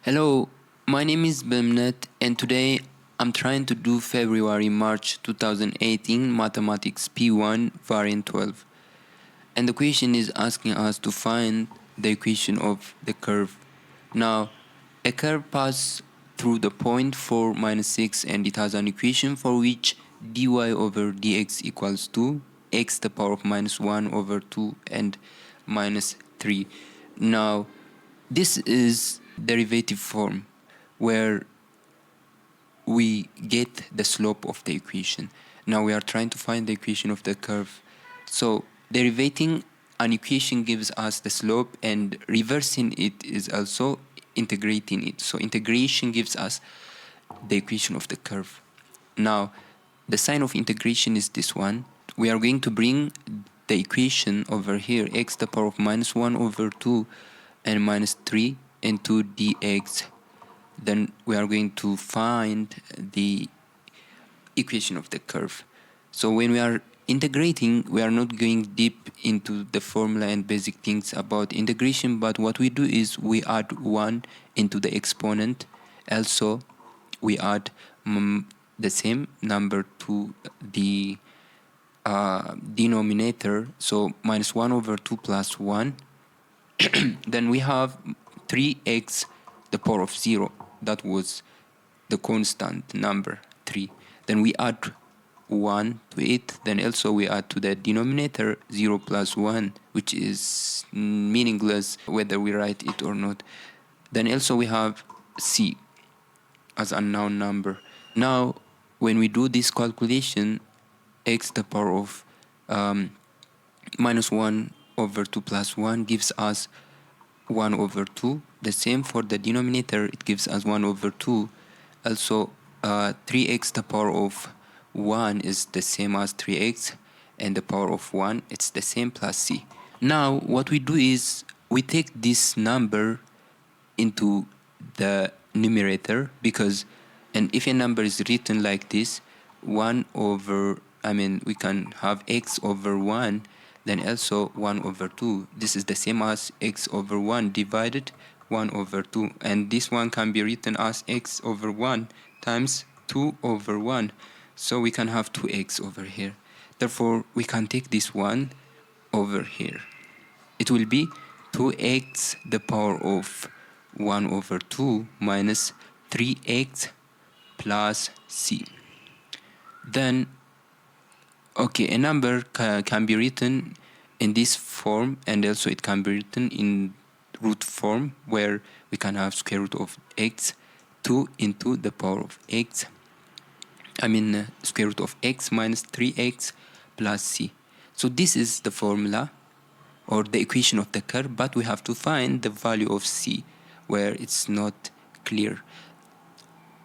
Hello, my name is Bemnet and today I'm trying to do February-March 2018 Mathematics P1 variant 12. And the question is asking us to find the equation of the curve. Now, a curve passes through the point 4 minus 6 and it has an equation for which dy over dx equals to x to the power of minus 1 over 2 and minus 3. Now, this is derivative form where we get the slope of the equation. Now we are trying to find the equation of the curve. So derivating an equation gives us the slope, and reversing it is also integrating it. So integration gives us the equation of the curve. Now the sign of integration is this one. We are going to bring the equation over here, x to the power of minus 1 over 2 and minus 3 into dx. Then we are going to find the equation of the curve. So when we are integrating, we are not going deep into the formula and basic things about integration, but what we do is we add 1 into the exponent. Also, we add the same number to the denominator, so minus 1 over 2 plus 1. Then we have 3x the power of 0. That was the constant number 3. Then we add 1 to it. Then also we add to the denominator 0 plus 1, which is meaningless whether we write it or not. Then also we have c as unknown number. Now when we do this calculation, x to the power of minus 1 over 2 plus 1 gives us 1 over 2. The same for the denominator, it gives us 1 over 2. Also 3x to the power of 1 is the same as 3x, and the power of 1, it's the same plus c. Now what we do is we take this number into the numerator, because and if a number is written like this, 1 over, we can have x over 1, then also 1 over 2. This is the same as x over 1 divided 1 over 2. And this one can be written as x over 1 times 2 over 1. So we can have 2x over here. Therefore, we can take this one over here. It will be 2x the power of 1 over 2 minus 3x plus c. Then okay, a number can be written in this form, and also it can be written in root form, where we can have square root of x, 2 into the power of x, square root of x minus 3x plus c. So this is the formula or the equation of the curve, but we have to find the value of c where it's not clear.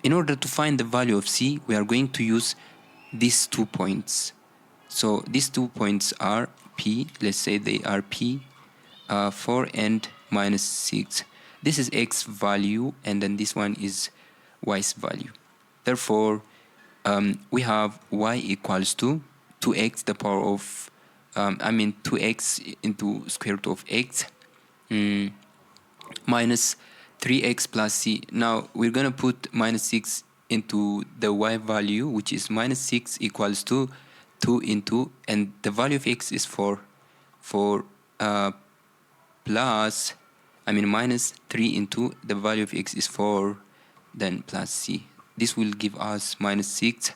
In order to find the value of c, we are going to use these 2 points. So these 2 points are P, let's say they are P, 4 and minus 6. This is x value, and then this one is y's value. Therefore, we have y equals to 2x the power of, 2x into square root of x minus 3x plus c. Now we're going to put minus 6 into the y value, which is minus 6 equals to 2 into, and the value of x is 4 plus, minus 3 into the value of x is 4, then plus c. This will give us minus 6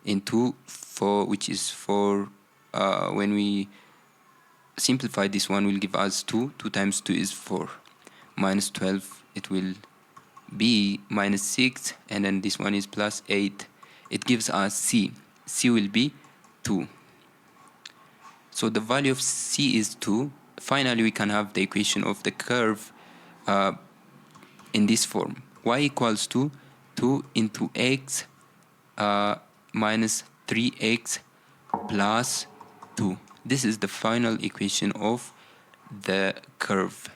into 4, which is 4. When we simplify this one, will give us 2. 2 times 2 is 4. Minus 12, it will be minus 6, and then this one is plus 8. It gives us c. C will be 2. So the value of c is 2. Finally, we can have the equation of the curve in this form. Y equals to 2 into x minus 3x plus 2. This is the final equation of the curve.